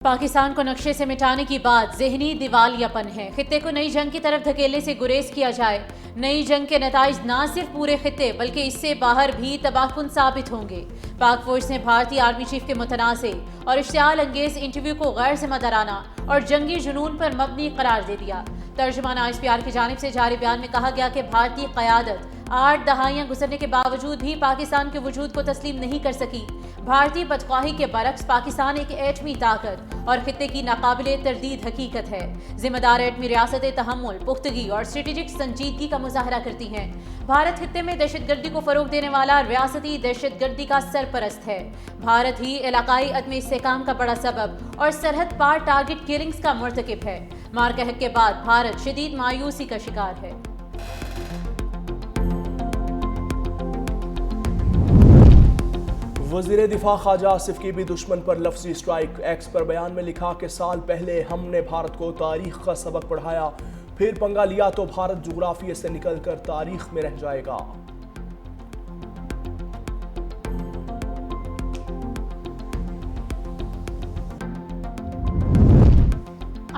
پاکستان کو نقشے سے مٹانے کی بات ذہنی دیوالیاپن ہے۔ خطے کو نئی جنگ کی طرف دھکیلنے سے گریز کیا جائے۔ نئی جنگ کے نتائج نہ صرف پورے خطے بلکہ اس سے باہر بھی تباہ کن ثابت ہوں گے۔ پاک فوج نے بھارتی آرمی چیف کے متنازع اور اشتعال انگیز انٹرویو کو غیر ذمہ دارانہ اور جنگی جنون پر مبنی قرار دے دیا۔ ترجمان ISPR کی جانب سے جاری بیان میں کہا گیا کہ بھارتی قیادت 8 دہائیاں گزرنے کے باوجود بھی پاکستان کے وجود کو تسلیم نہیں کر سکی۔ بھارتی بدخواہی کے برعکس پاکستان ایک ایٹمی طاقت اور خطے کی ناقابل تردید حقیقت ہے۔ ذمہ دار ایٹمی ریاستیں تحمل، پختگی اور اسٹریٹجک سنجیدگی کا مظاہرہ کرتی ہیں۔ بھارت خطے میں دہشت گردی کو فروغ دینے والا ریاستی دہشت گردی کا سرپرست ہے۔ بھارت ہی علاقائی عدم استحکام کا بڑا سبب اور سرحد پار ٹارگٹ کلنگز کا مرتکب ہے۔ مارکہک کے بعد بھارت شدید مایوسی کا شکار ہے۔ وزیر دفاع خواجہ آصف کی بھی دشمن پر لفظی اسٹرائک۔ ایکس پر بیان میں لکھا کہ سال پہلے ہم نے بھارت کو تاریخ کا سبق پڑھایا، پھر پنگا لیا تو بھارت جغرافیے سے نکل کر تاریخ میں رہ جائے گا۔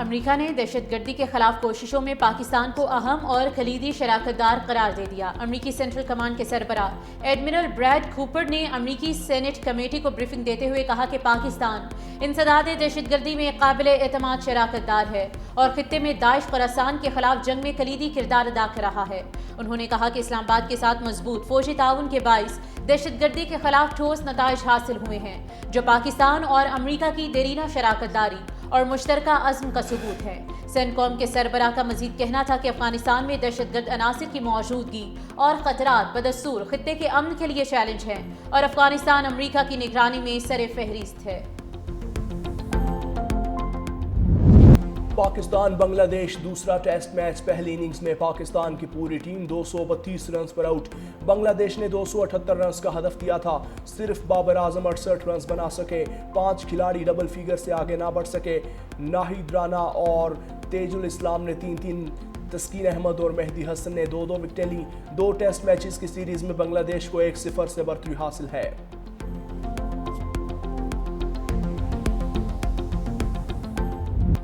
امریکہ نے دہشت گردی کے خلاف کوششوں میں پاکستان کو اہم اور کلیدی شراکت دار قرار دے دیا۔ امریکی سینٹرل کمانڈ کے سربراہ ایڈمرل بریڈ کوپر نے امریکی سینیٹ کمیٹی کو بریفنگ دیتے ہوئے کہا کہ پاکستان انسداد دہشت گردی میں قابل اعتماد شراکت دار ہے اور خطے میں داعش خراسان کے خلاف جنگ میں کلیدی کردار ادا کر رہا ہے۔ انہوں نے کہا کہ اسلام آباد کے ساتھ مضبوط فوجی تعاون کے باعث دہشت گردی کے خلاف ٹھوس نتائج حاصل ہوئے ہیں، جو پاکستان اور امریکہ کی دیرینہ شراکت داری اور مشترکہ عزم کا ثبوت ہے۔ سینکوم کے سربراہ کا مزید کہنا تھا کہ افغانستان میں دہشت گرد عناصر کی موجودگی اور خطرات بدستور خطے کے امن کے لیے چیلنج ہیں اور افغانستان امریکہ کی نگرانی میں سر فہرست ہے۔ پاکستان بنگلہ دیش دوسرا ٹیسٹ میچ۔ پہلی اننگز میں پاکستان کی پوری ٹیم 232 رنز پر آؤٹ۔ بنگلہ دیش نے 278 رنز کا ہدف دیا تھا، صرف بابر اعظم 68 رنز بنا سکے۔ 5 کھلاڑی ڈبل فیگر سے آگے نہ بڑھ سکے۔ ناہید رانا اور تیج الاسلام نے 3-3، تسکین احمد اور مہدی حسن نے 2-2 وکٹیں لیں۔ 2 ٹیسٹ میچز کی سیریز میں بنگلہ دیش کو 1-0 سے برتری حاصل ہے۔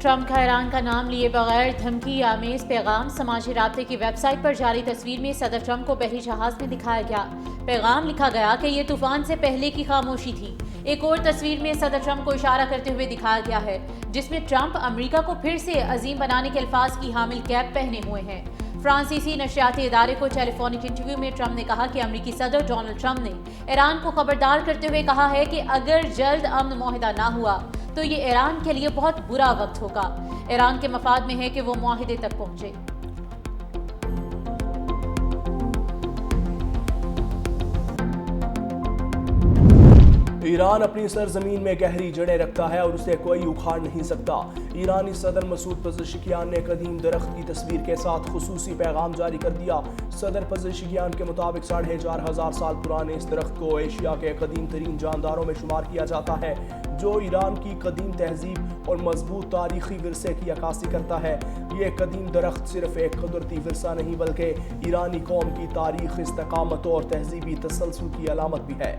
ٹرمپ کا ایران کا نام لیے بغیر دھمکی آمیز پیغام۔ سماجی رابطے کی ویب سائٹ پر جاری تصویر میں صدر ٹرمپ کو بحری جہاز میں دکھایا گیا۔ پیغام لکھا گیا کہ یہ طوفان سے پہلے کی خاموشی تھی۔ ایک اور تصویر میں صدر ٹرمپ کو اشارہ کرتے ہوئے دکھایا گیا ہے، جس میں ٹرمپ امریکہ کو پھر سے عظیم بنانے کے الفاظ کی حامل کیپ پہنے ہوئے ہیں۔ فرانسیسی نشریاتی ادارے کو ٹیلی فونک انٹرویو میں ٹرمپ نے کہا کہ امریکی صدر ڈونلڈ ٹرمپ نے ایران کو خبردار کرتے ہوئے کہا ہے کہ اگر جلد امن معاہدہ نہ ہوا تو یہ ایران کے لیے بہت برا وقت ہوگا۔ ایران کے مفاد میں ہے کہ وہ معاہدے تک پہنچے۔ ایران اپنی سرزمین میں گہری جڑیں رکھتا ہے اور اسے کوئی اکھاڑ نہیں سکتا۔ ایرانی صدر مسعود پزشکیان نے قدیم درخت کی تصویر کے ساتھ خصوصی پیغام جاری کر دیا۔ صدر پزشکیان کے مطابق 4500 سال پرانے اس درخت کو ایشیا کے قدیم ترین جانداروں میں شمار کیا جاتا ہے، جو ایران کی قدیم تہذیب اور مضبوط تاریخی ورثے کی عکاسی کرتا ہے۔ یہ قدیم درخت صرف ایک قدرتی ورثہ نہیں بلکہ ایرانی قوم کی تاریخ، استقامت اور تہذیبی تسلسل کی علامت بھی ہے۔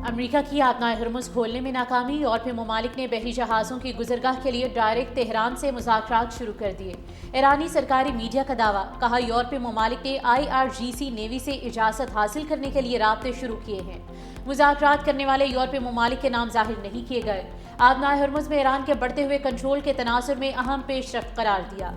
امریکہ کی آبنائے ہرمز کھولنے میں ناکامی۔ یورپی ممالک نے بحری جہازوں کی گزرگاہ کے لیے ڈائریکٹ تہران سے مذاکرات شروع کر دیے۔ ایرانی سرکاری میڈیا کا دعویٰ، کہا یورپی ممالک نے IRGC نیوی سے اجازت حاصل کرنے کے لیے رابطے شروع کیے ہیں۔ مذاکرات کرنے والے یورپی ممالک کے نام ظاہر نہیں کیے گئے۔ آبنائے ہرمز میں ایران کے بڑھتے ہوئے کنٹرول کے تناظر میں اہم پیش رفت قرار دیا۔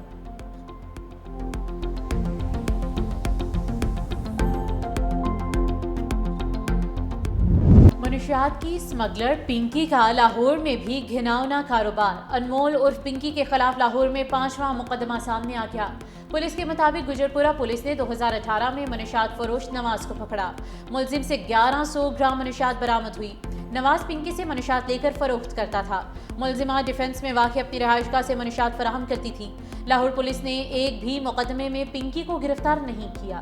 منشیات کی اسمگلر پنکی کا لاہور میں بھی گھناؤنا کاروبار۔ انمول عرف پنکی کے خلاف لاہور میں 5واں مقدمہ سامنے آ گیا۔ پولیس کے مطابق گجرپورہ پولیس نے 2018 میں منشیات فروش نواز کو پکڑا۔ ملزم سے 1100 گرام منشیات برآمد ہوئی۔ نواز پنکی سے منشیات لے کر فروخت کرتا تھا۔ ملزمہ ڈیفنس میں واقع اپنی رہائش گاہ سے منشیات فراہم کرتی تھی۔ لاہور پولیس نے ایک بھی مقدمے میں پنکی کو گرفتار نہیں کیا۔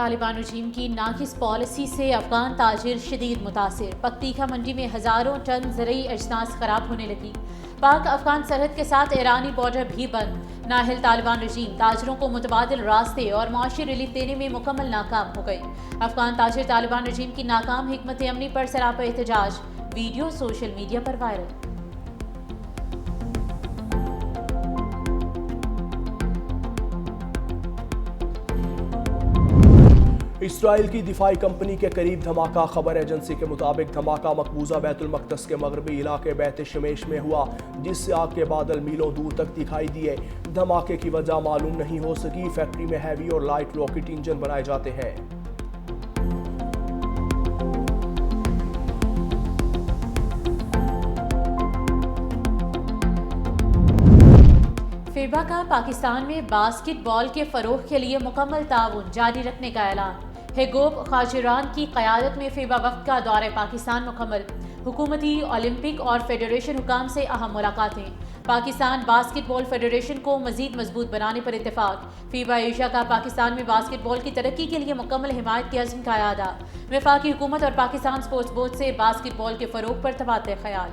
طالبان رجیم کی ناقص پالیسی سے افغان تاجر شدید متاثر، پکتیکا منڈی میں ہزاروں ٹن زرعی اجناس خراب ہونے لگی۔ پاک افغان سرحد کے ساتھ ایرانی بارڈر بھی بند، نااہل طالبان رجیم تاجروں کو متبادل راستے اور معاشی ریلیف دینے میں مکمل ناکام ہو گئی۔ افغان تاجر طالبان رجیم کی ناکام حکمت عملی پر سراپا احتجاج، ویڈیو سوشل میڈیا پر وائرل۔ اسرائیل کی دفاعی کمپنی کے قریب دھماکہ، خبر ایجنسی کے مطابق دھماکہ مقبوضہ بیت المقدس کے مغربی علاقے بیت شمیش میں ہوا، جس سے آگ کے بادل میلوں دور تک دکھائی دیے۔ دھماکے کی وجہ معلوم نہیں ہو سکی۔ فیکٹری میں ہیوی اور لائٹ راکٹ انجن بنائے جاتے ہیں۔ فیبا کا پاکستان میں باسکٹ بال کے فروغ کے لیے مکمل تعاون جاری رکھنے کا اعلان۔ ہیگوب خاجران کی قیادت میں فیبا وفد کا دورہ پاکستان مکمل، حکومتی، اولمپک اور فیڈریشن حکام سے اہم ملاقاتیں۔ پاکستان باسکٹ بال فیڈریشن کو مزید مضبوط بنانے پر اتفاق۔ فیبا ایشیا کا پاکستان میں باسکٹ بال کی ترقی کے لیے مکمل حمایت کے عزم کا اعادہ۔ وفاقی حکومت اور پاکستان سپورٹس بورڈ سے باسکٹ بال کے فروغ پر تبادلہ خیال۔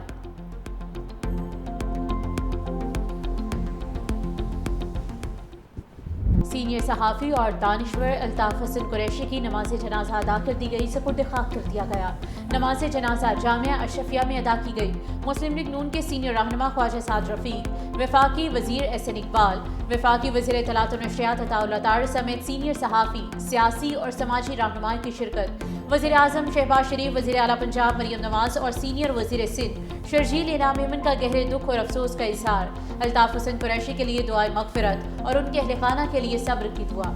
سینئر صحافی اور دانشور الطاف حسن قریشی کی نماز جنازہ ادا کر دی گئی، سپرد خاک کر دیا گیا۔ نماز جنازہ جامعہ اشرفیہ میں ادا کی گئی۔ مسلم لیگ نون کے سینئر رہنما خواجہ سعد رفیق، وفاقی وزیر احسن اقبال، وفاقی وزیر اطلاعات و نشریات عطا اللہ طاہر سمیت سینئر صحافی، سیاسی اور سماجی رہنماؤں کی شرکت۔ وزیر اعظم شہباز شریف، وزیر اعلیٰ پنجاب مریم نواز اور سینئر وزیر سندھ شرجیل انعام ایمن کا گہرے دکھ اور افسوس کا اظہار۔ الطاف حسن قریشی کے لیے دعائے مغفرت اور ان کے اہل خانہ کے لیے صبر کی دعا۔